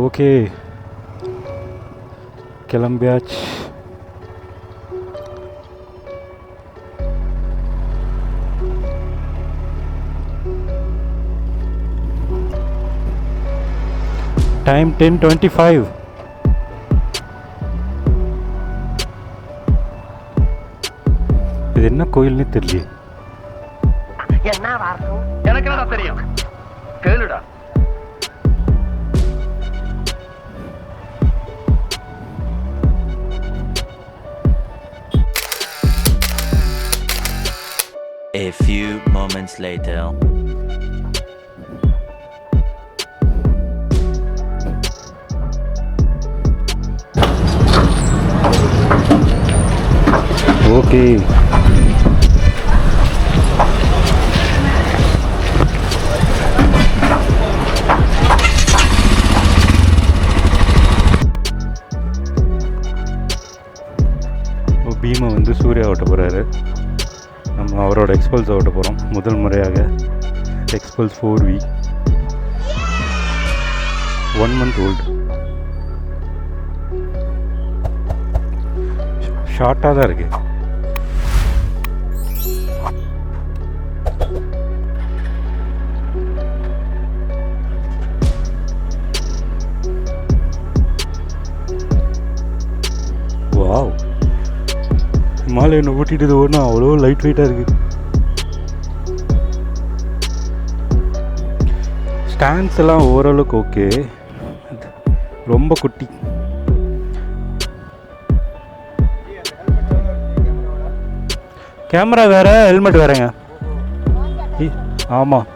Okay, கிளம்பியாச்சு. Time 10:25. இது என்ன கோயில்னே தெரியல. என்ன வார்க்கும் எனக்கு என்ன தெரியும், கேளுடா. A few moments later. Okay, பீமை வந்து சூர்யா ஓட்ட போகிறாரு. நம்ம அவரோட எக்ஸ்பல்ஸ் ஓட்ட போகிறோம் முதல் முறையாக. Xpulse 4V 1 month old. ஷார்ட்டாக தான் இருக்குது. வாவ், ஹிமாலயனை ஓட்டிட்டு ஓடனா அவ்வளோ லைட் வெயிட்டாக இருக்குது. ஸ்டாண்ட்ஸ் எல்லாம் ஓரளவுக்கு ஓகே, ரொம்ப குட்டி. கேமரா வேறு, ஹெல்மெட் வேறங்க. ஆமாம்,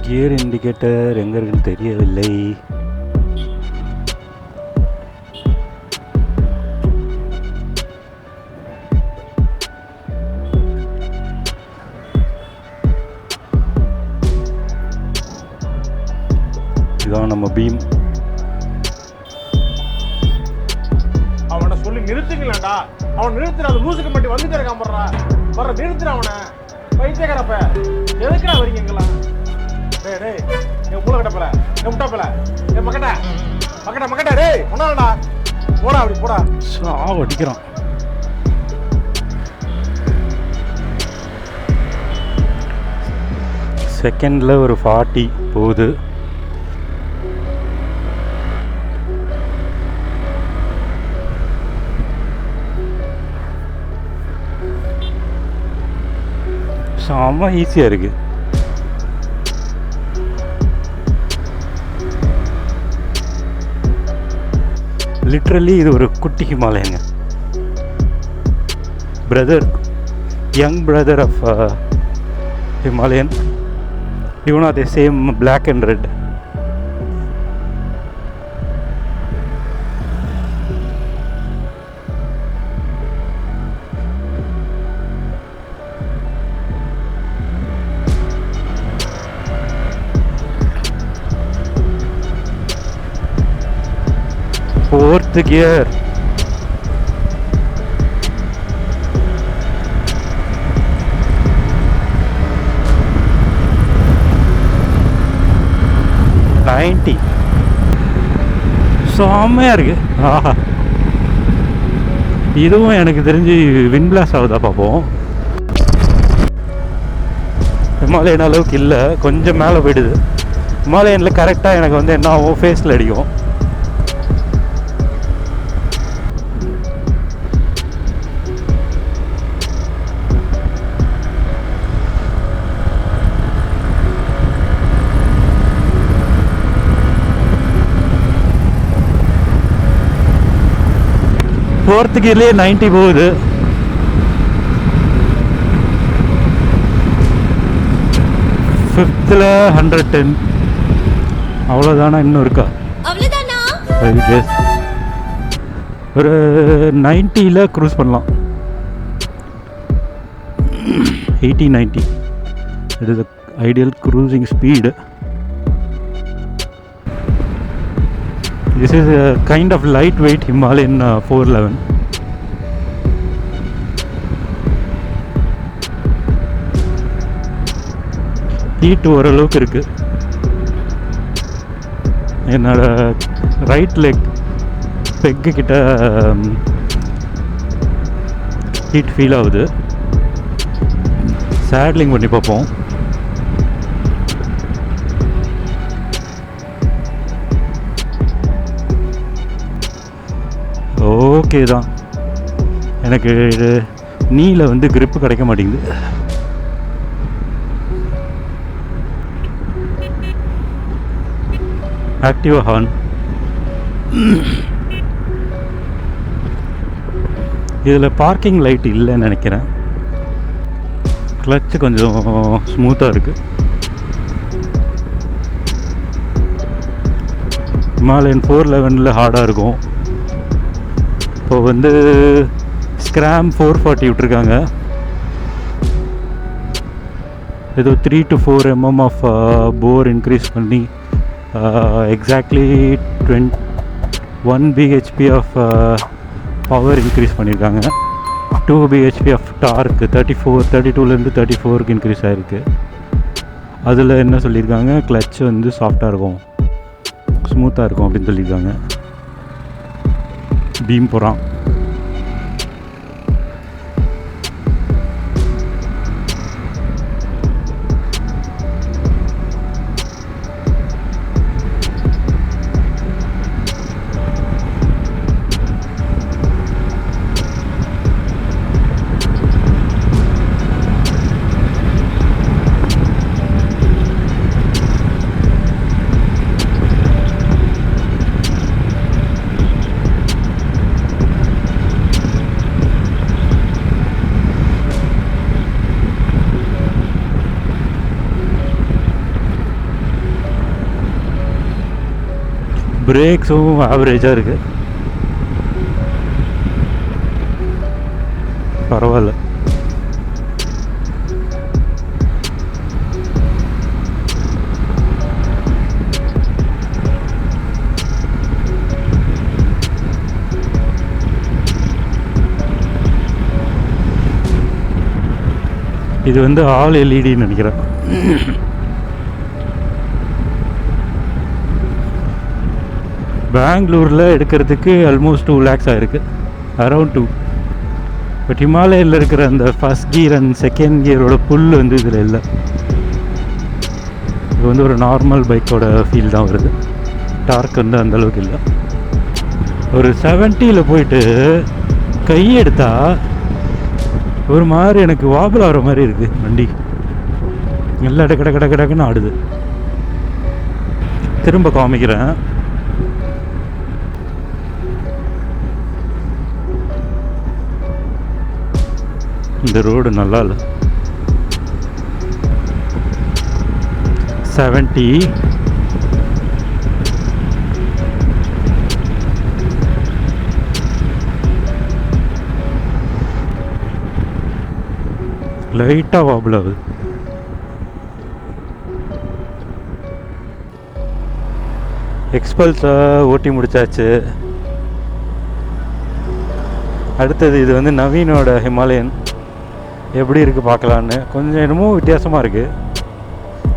கியர் இண்டிகேட்டர் எங்கே இருக்குன்னு தெரியவில்லை. இதுதான் நம்ம பீம். அவனை சொல்லி நிறுத்துங்களேன்டா. அவன் நிறுத்துற, அந்த லூசுக்கு மட்டும் வந்துட்டே இருக்கான். வர்ற நிறுத்துற அவனை. பைத்தியக்காரப்ப எதுக்குடா வரீங்க எங்கெல்லாம்? டேய் டேய், என் மூளை கட்டப்பல, என் முட்டாப்பல, என் மக்கட்ட மக்கட்ட மக்கட்ட. டேய் ஒன்னாடா, போடா அப்படி போடா. அடிக்கிறான். செகண்டில் ஒரு 40 போகுது. செம்ம ஈஸியாக இருக்குது. லிட்ரலி இது ஒரு குட்டி ஹிமாலயங்க. Brother, young brother of Himalayan. even are the same black and red. Fourth gear. செம்மையாக இருக்குது. இதுவும் எனக்கு தெரிஞ்சு விண்ட் பிளாஸ்ட் ஆகுதா பார்ப்போம். ஹிமாலயன் அளவுக்கு இல்லை, கொஞ்சம் மேலே போயிடுது. ஹிமாலயனில் கரெக்டாக எனக்கு வந்து என்ன ஆகும், ஃபேஸில் அடிக்கும். ஃபோர்த் கியர்லேயே 90 போகுது. ஃபிஃப்த்தில் 110. அவ்வளோதானா, இன்னும் இருக்கா? ஒரு 90ல் க்ரூஸ் பண்ணலாம். 80-90 it is ideal cruising speed. This is a kind of lightweight Himalayan 411. Heat ஓரளவுக்கு இருக்குது. என்னோடய ரைட் லெக் பெக்கு கிட்ட ஹீட் ஃபீல் ஆகுது. சேட்லிங் பண்ணி பார்ப்போம். ஓகே தான். எனக்கு நீல வந்து grip கிடைக்க மாட்டேங்குது. ஆக்டிவா ஹார்ன். இதில் பார்க்கிங் லைட் இல்லைன்னு நினைக்கிறேன். கிளச்சு கொஞ்சம் ஸ்மூத்தாக இருக்குது. ஹிமாலயன் 411 ஹார்டாக இருக்கும். இப்போ வந்து ஸ்க்ராம் 440 விட்ருக்காங்க. ஏதோ 3 to 4 mm of bore increase பண்ணி exactly 1 bhp of power increase பண்ணியிருக்காங்க. 2 bhp ஆஃப் டார்க்கு 32லேருந்து 34க்கு இன்க்ரீஸ் ஆகிருக்கு. அதில் என்ன சொல்லியிருக்காங்க, கிளச் வந்து சாஃப்டாக இருக்கும், ஸ்மூத்தாக இருக்கும் அப்படின்னு சொல்லியிருக்காங்க. பீம் போகிறான். பிரேக்ஸும் ஆவரேஜாக இருக்குது, பரவாயில்ல. இது வந்து ஆல் எல்இடின்னு நினைக்கிறேன். பெங்களூரில் எடுக்கிறதுக்கு ஆல்மோஸ்ட் 2 lakhs ஆகிருக்கு, அரவுண்ட் 2. பட் ஹிமாலயில் இருக்கிற அந்த ஃபஸ்ட் கியர் அண்ட் செகண்ட் கியரோட புல் வந்து இதில் இல்லை. இது வந்து ஒரு நார்மல் பைக்கோட ஃபீல் தான் வருது. டார்க் வந்து அந்தளவுக்கு இல்லை. ஒரு 70ல் போயிட்டு கையெடுத்தா ஒரு மாதிரி எனக்கு வாபிள் ஆகிற மாதிரி இருக்குது வண்டி. எல்லாம் கடக்குன்னு ஆடுது. திரும்ப காமிக்கிறேன். இந்த ரோடு நல்லா இல்லை. 70 லைட்டாக வாபிள் ஆகுது. எக்ஸ்பல்ஸை ஓட்டி முடிச்சாச்சு. அடுத்தது இது வந்து நவீனோட ஹிமாலயன் எப்படி இருக்குது பார்க்கலான்னு. கொஞ்சம் என்னமோ வித்தியாசமாக இருக்குது.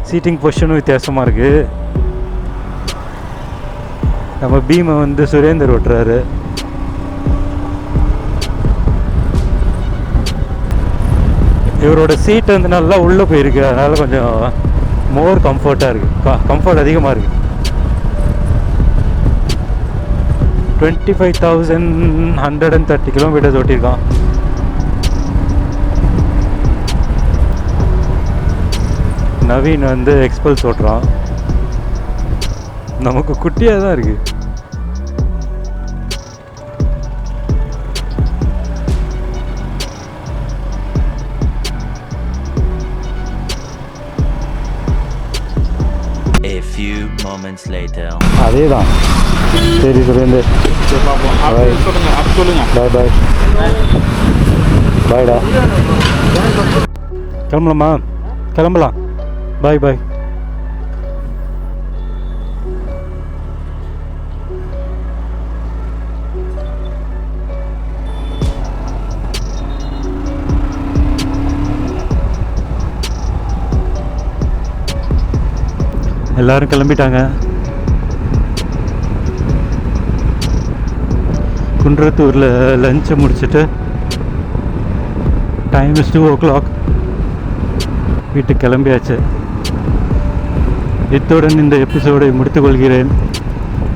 சீட்டிங் பொசிஷனும் வித்தியாசமாக இருக்குது. நம்ம பீமை வந்து சுரேந்தர் ஓட்டுறாரு. இவரோட சீட் வந்து நல்லா உள்ளே போயிருக்கு, அதனால் கொஞ்சம் மோர் கம்ஃபர்ட்டாக இருக்குது. கம்ஃபர்ட் அதிகமாக இருக்குது. 25,130 கிலோமீட்டர்ஸ் ஓட்டியிருக்கான். நவீன் வந்து எக்ஸ்பல்ஸ் ஓட்டுறான். நமக்கு குட்டியாக தான் இருக்குது. A few moments later. அதே தான். சரி சுரேந்தர், சொல்லுங்க. பாய் பாய். பாய்டா. கிளம்பலாமா? கிளம்பலாம். பாய் பாய். எல்லாரும் கிளம்பிட்டாங்க. குன்றத்தூரில் லஞ்சை முடிச்சுட்டு டைம் இஸ் 2 o'clock. வீட்டுக்கு கிளம்பியாச்சு. இத்துடன் இந்த எபிசோடை முடித்துக்கொள்கிறேன்.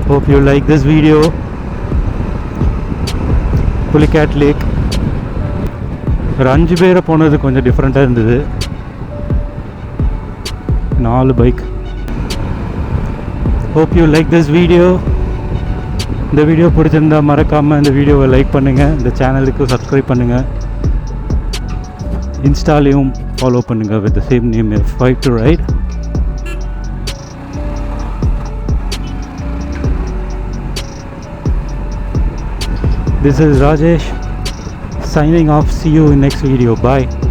Hope you like this video. Pulicat lake ஒரு 5 பேரை போனது கொஞ்சம் டிஃப்ரெண்ட்டாக இருந்தது. 4 bike. Hope you like this video. இந்த வீடியோ பிடிச்சிருந்தா மறக்காமல் இந்த வீடியோவை லைக் பண்ணுங்கள். இந்த சேனலுக்கு சப்ஸ்கிரைப் பண்ணுங்கள். இன்ஸ்டாலையும் ஃபாலோ பண்ணுங்கள் with the same name F5 to Ride. This is Rajesh signing off. See you in next video. Bye.